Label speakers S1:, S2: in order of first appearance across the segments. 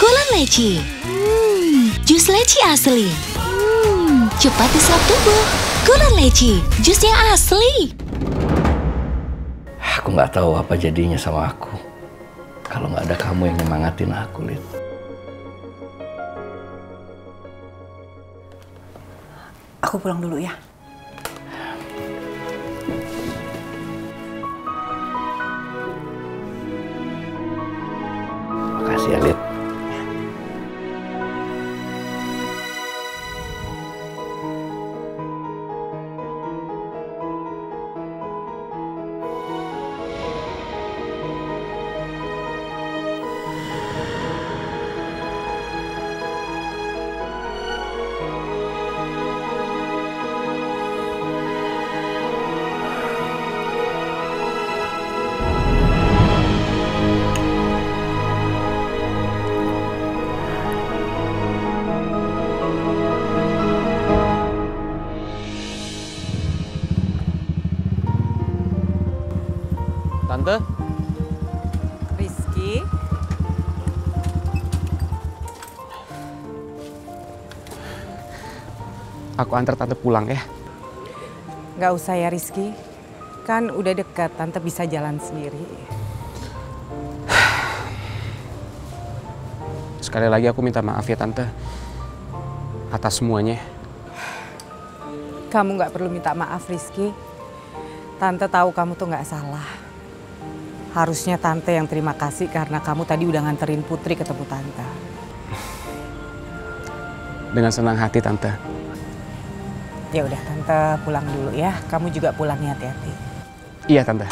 S1: Kulon leci. Jus leci asli. Cepat diserap tubuh. Kulon leci, jus yang asli.
S2: Aku nggak tahu apa jadinya sama aku kalau nggak ada kamu yang nyemangatin aku, Lid.
S3: Aku pulang dulu ya.
S2: Makasih ya, Lid.
S4: Tante?
S3: Rizky?
S4: Aku antar Tante pulang ya.
S3: Nggak usah ya Rizky. Kan udah dekat, Tante bisa jalan sendiri.
S4: Sekali lagi aku minta maaf ya Tante. Atas semuanya.
S3: Kamu nggak perlu minta maaf Rizky. Tante tahu kamu tuh nggak salah. Harusnya Tante yang terima kasih karena kamu tadi udah nganterin Putri ketemu Tante.
S4: Dengan senang hati Tante.
S3: Ya udah Tante pulang dulu ya. Kamu juga pulang hati-hati.
S4: Iya Tante.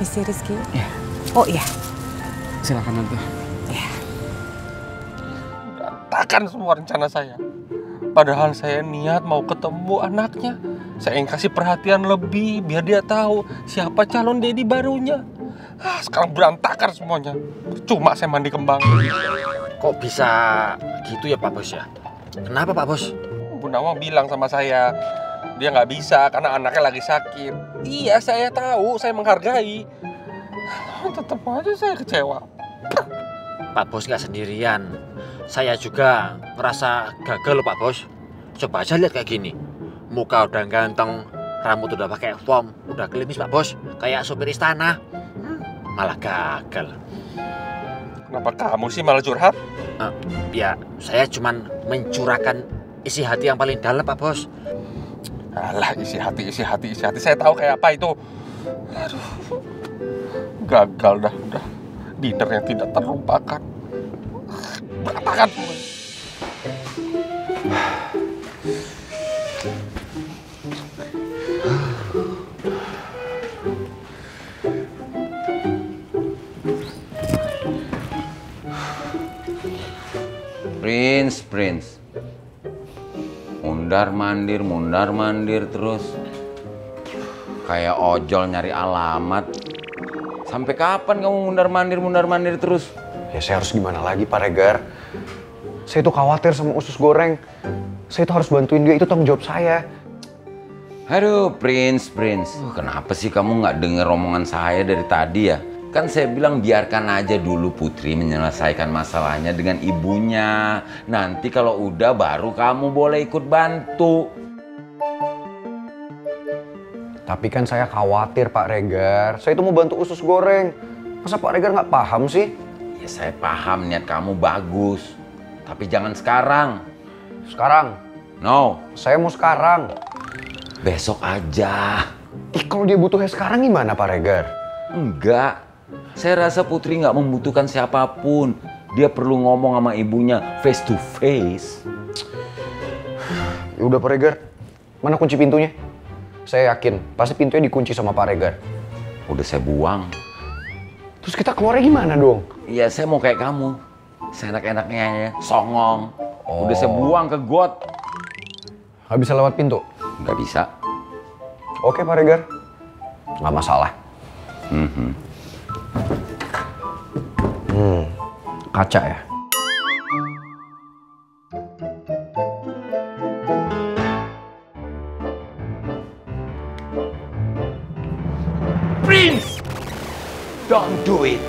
S3: Misi Rizky?
S4: Iya.
S3: Oh iya.
S4: Silakan Tante.
S3: Iya.
S5: Berantakan semua rencana saya. Padahal saya niat mau ketemu anaknya. Saya ingin kasih perhatian lebih biar dia tahu siapa calon daddy barunya. Sekarang berantakan semuanya. Cuma saya mandi kembang.
S6: Kok bisa gitu ya Pak Bos ya? Kenapa Pak Bos?
S5: Bu Nawang bilang sama saya, dia nggak bisa karena anaknya lagi sakit. Iya, saya tahu, saya menghargai. Tetap aja saya kecewa.
S6: Pak Bos nggak sendirian. Saya juga ngerasa gagal loh Pak Bos. Coba aja lihat kayak gini. Muka udah ganteng, rambut udah pakai foam, udah klimis Pak Bos. Kayak supir istana. Malah gagal.
S5: Kenapa kamu sih malah curhat?
S6: Ya, saya cuman mencurahkan isi hati yang paling dalam Pak Bos.
S5: Alah, isi hati. Saya tahu kayak apa itu. Aduh, gagal dah. Dinner yang tidak terlupakan. Berantakan semua.
S7: Prince. Mundar mandir terus. Kayak ojol nyari alamat. Sampai kapan kamu mundar mandir terus?
S8: Ya saya harus gimana lagi Pak Regar? Saya tuh khawatir sama usus goreng. Saya tuh harus bantuin dia, itu tanggung jawab saya.
S7: Aduh, Prince. Kenapa sih kamu nggak denger omongan saya dari tadi ya? Kan saya bilang biarkan aja dulu Putri menyelesaikan masalahnya dengan ibunya. Nanti kalau udah baru kamu boleh ikut bantu.
S8: Tapi kan saya khawatir Pak Regar. Saya itu mau bantu usus goreng. Masa Pak Regar nggak paham sih?
S7: Ya saya paham niat kamu bagus. Tapi jangan sekarang.
S8: Sekarang?
S7: No.
S8: Saya mau sekarang.
S7: Besok aja.
S8: Kalau dia butuhnya sekarang gimana Pak Regar?
S7: Enggak. Saya rasa Putri nggak membutuhkan siapapun. Dia perlu ngomong sama ibunya face to face.
S8: Ya udah Pak Regar. Mana kunci pintunya? Saya yakin pasti pintunya dikunci sama Pak Regar.
S7: Udah saya buang.
S8: Terus kita keluarnya gimana dong?
S7: Iya, saya mau kayak kamu. Seenak-enaknya ya, songong. Udah saya buang ke got.
S8: Nggak bisa lewat pintu?
S7: Nggak bisa.
S8: Oke Pak Regar. Nggak masalah. Kaca ya?
S7: Prince! Don't do it!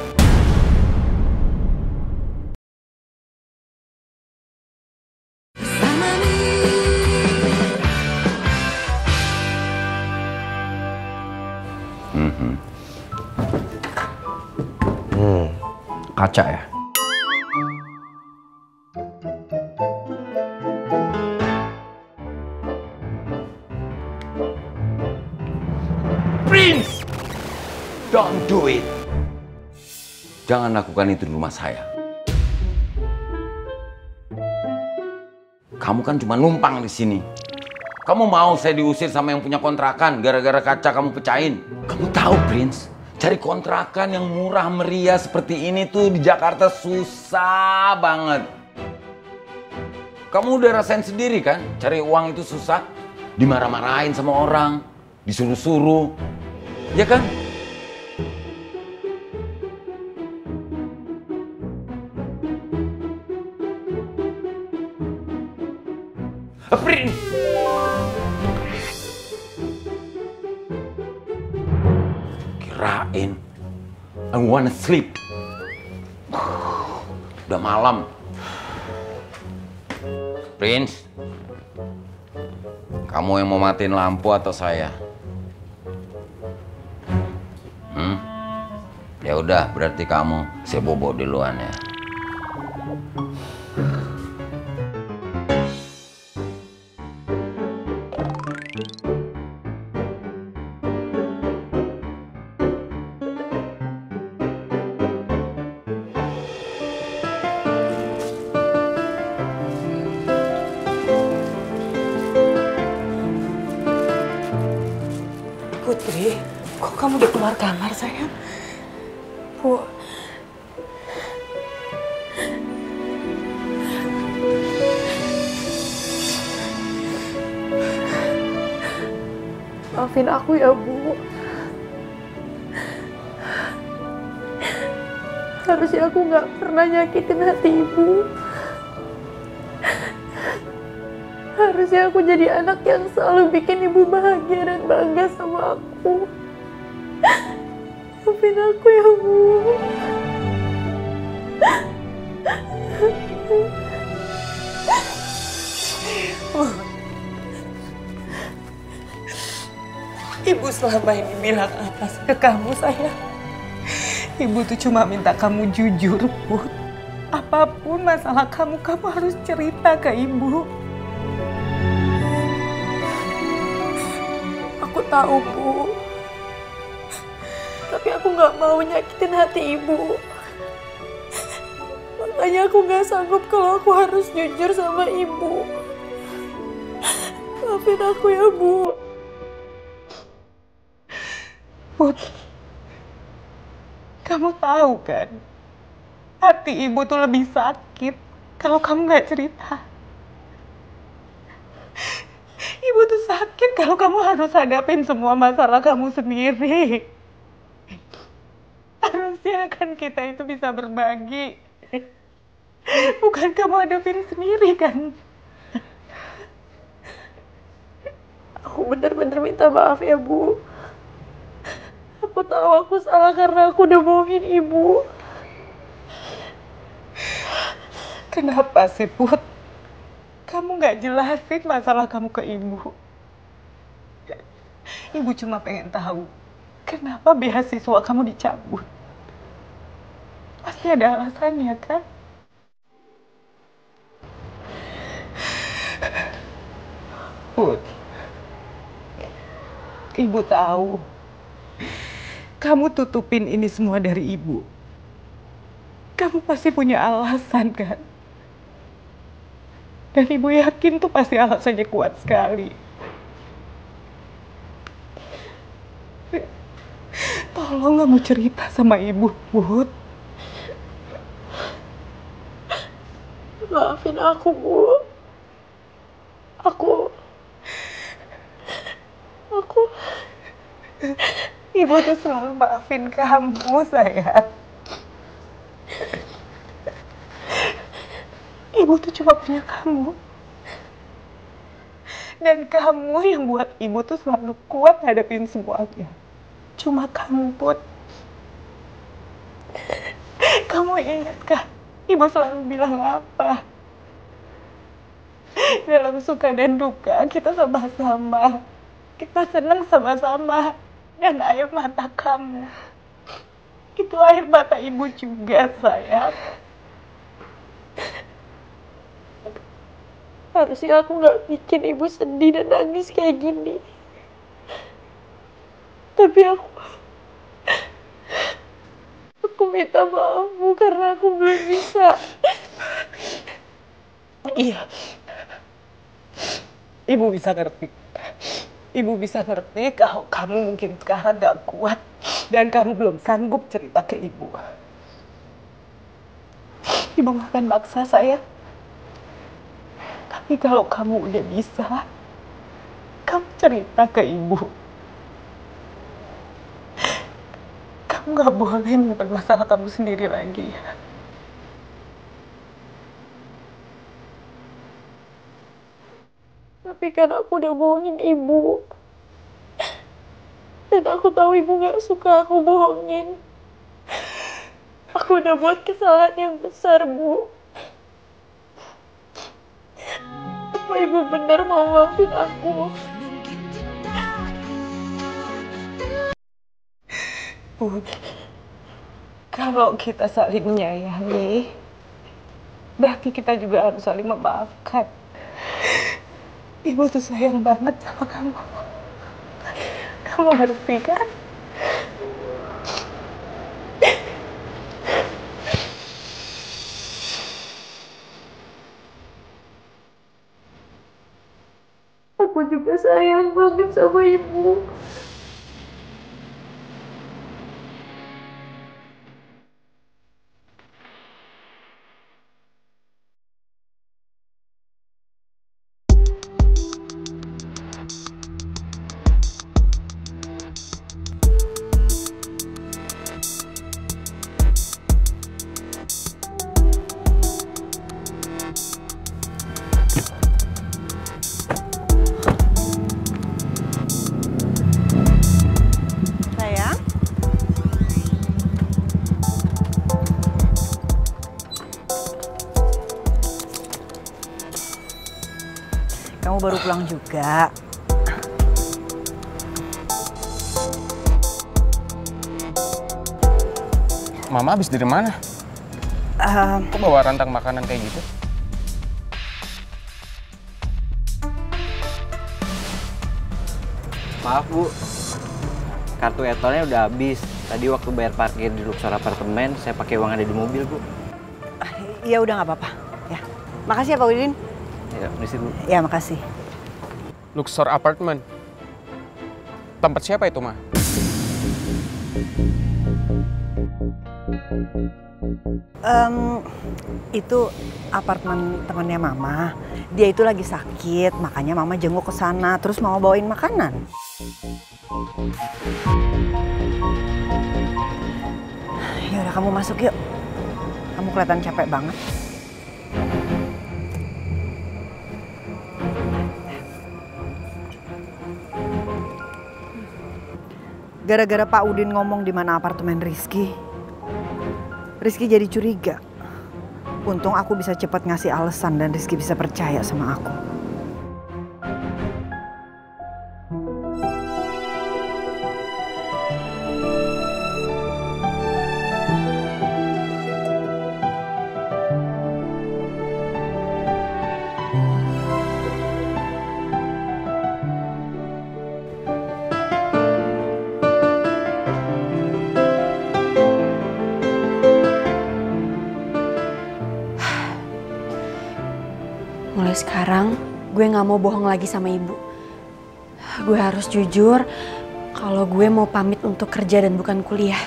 S2: kaca ya?
S7: Prince! Don't do it! Jangan lakukan itu di rumah saya. Kamu kan cuma numpang di sini. Kamu mau saya diusir sama yang punya kontrakan gara-gara kaca kamu pecahin? Kamu tahu, Prince, cari kontrakan yang murah meriah seperti ini tuh di Jakarta susah banget. Kamu udah rasain sendiri kan, cari uang itu susah. Dimarah-marahin sama orang, disuruh-suruh. Ya kan? Prince! Kirain I wanna sleep. Udah malam. Prince, kamu yang mau matiin lampu atau saya? Ya udah, berarti kamu. Saya bobo duluan ya.
S3: Putri, kok kamu udah keluar kamar, sayang? Bu.
S9: Maafin aku ya, Bu. Harusnya aku nggak pernah nyakitin hati Ibu. Harusnya aku jadi anak yang selalu bikin Ibu bahagia dan bangga sama aku. Maafin aku ya, Bu.
S3: Ibu selama ini bilang apa sih ke kamu, sayang? Ibu tuh cuma minta kamu jujur, Put. Apapun masalah kamu, kamu harus cerita ke Ibu.
S9: Aku tahu, Bu. Tapi aku nggak mau nyakitin hati Ibu. Makanya aku nggak sanggup kalau aku harus jujur sama Ibu. Maafin aku ya, Bu.
S3: Put, kamu tahu kan, hati Ibu tuh lebih sakit kalau kamu nggak cerita. Ibu tuh sakit kalau kamu harus hadapin semua masalah kamu sendiri. Harusnya kan kita itu bisa berbagi. Bukan kamu hadapin sendiri kan?
S9: Aku benar-benar minta maaf ya, Bu. Aku tahu aku salah karena aku udah bohongin Ibu.
S3: Kenapa sih, Put? Kamu nggak jelasin masalah kamu ke Ibu. Ibu cuma pengen tahu, kenapa beasiswa kamu dicabut? Pasti ada alasannya, kan? Put, Ibu tahu. Kamu tutupin ini semua dari Ibu. Kamu pasti punya alasan, kan? Dan Ibu yakin tuh pasti alasannya kuat sekali. Tolong kamu cerita sama Ibu, Put.
S9: Maafin aku, Bu. Aku
S3: Ibu tuh selalu maafin kamu, sayang. Ibu tuh cuma punya kamu. Dan kamu yang buat Ibu tuh selalu kuat hadapin semuanya. Cuma kamu, Put. Kamu ingat kan? Ibu selalu bilang apa? Dalam suka dan duka, kita sama-sama. Kita senang sama-sama. Dan air mata kamu. Itu air mata ibu juga, sayang.
S9: Harusnya aku nggak bikin ibu sedih dan nangis kayak gini. Tapi aku minta maaf Bu, karena aku belum bisa.
S3: Iya. Ibu bisa ngerti. Ibu bisa ngerti kalau kamu mungkin sekarang gak kuat dan kamu belum sanggup cerita ke ibu. Ibu gak akan maksa saya. Tapi kalau kamu udah bisa, kamu cerita ke ibu. Kamu gak boleh menyimpan masalah kamu sendiri lagi.
S9: Tapi kan aku udah bohongin ibu. Dan aku tahu ibu gak suka aku bohongin. Aku udah buat kesalahan yang besar, Bu. Apa ibu benar mau maafin aku?
S3: Bu, kalau kita saling menyayangi, berarti kita juga harus saling memaafkan. Ibu tuh sayang banget sama kamu. Kamu ngerti kan?
S9: Aku juga sayang banget sama ibu.
S10: Sayang, kamu baru pulang juga.
S4: Mama habis dari mana? Kok bawa rantang makanan kayak gitu?
S2: Maaf Bu, kartu etolnya udah habis. Tadi waktu bayar parkir di Luxor apartemen, saya pakai uang ada di mobil Bu.
S10: Ya udah nggak apa-apa. Ya, makasih ya Pak Udin.
S2: Ya, misi Bu.
S10: Ya makasih.
S4: Luxor Apartment. Tempat siapa itu, Ma?
S10: Itu apartemen temannya Mama. Dia itu lagi sakit, makanya Mama jenguk ke sana. Terus mau bawain makanan. Ya udah kamu masuk yuk. Kamu kelihatan capek banget. Gara-gara Pak Udin ngomong di mana apartemen Rizky jadi curiga. Untung aku bisa cepat ngasih alasan dan Rizky bisa percaya sama aku.
S11: Mulai sekarang, gue gak mau bohong lagi sama ibu. Gue harus jujur kalau gue mau pamit untuk kerja dan bukan kuliah.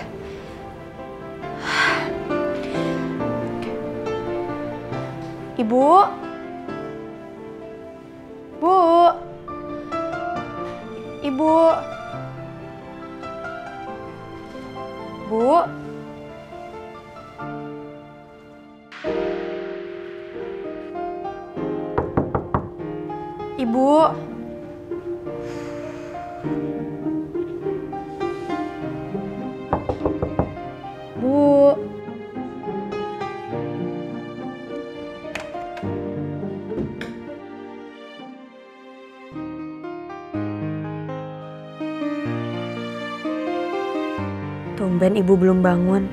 S11: Ibu? Bu? Ibu? Bu? Ibu, Bu, tumben ibu belum bangun.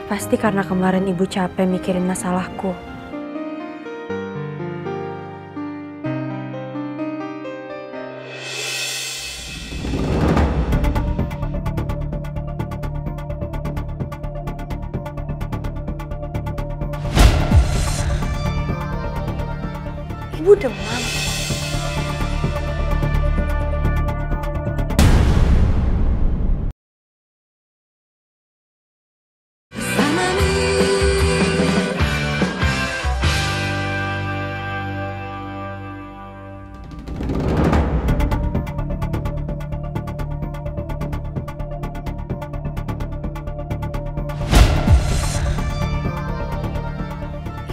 S11: Pasti karena kemarin ibu capek mikirin masalahku. Ibu demam.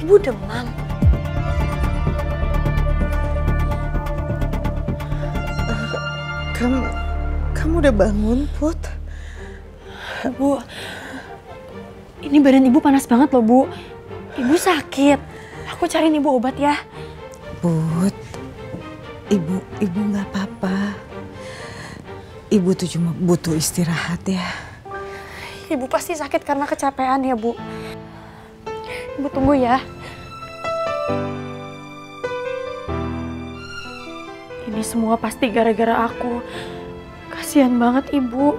S11: Ibu demam.
S3: Kamu udah bangun, Put?
S11: Bu, ini badan ibu panas banget loh, Bu. Ibu sakit. Aku cariin ibu obat ya.
S3: Put, ibu nggak apa-apa. Ibu tuh cuma butuh istirahat ya.
S11: Ibu pasti sakit karena kecapean ya, Bu. Ibu tunggu ya. Ini semua pasti gara-gara aku. Kasihan banget ibu.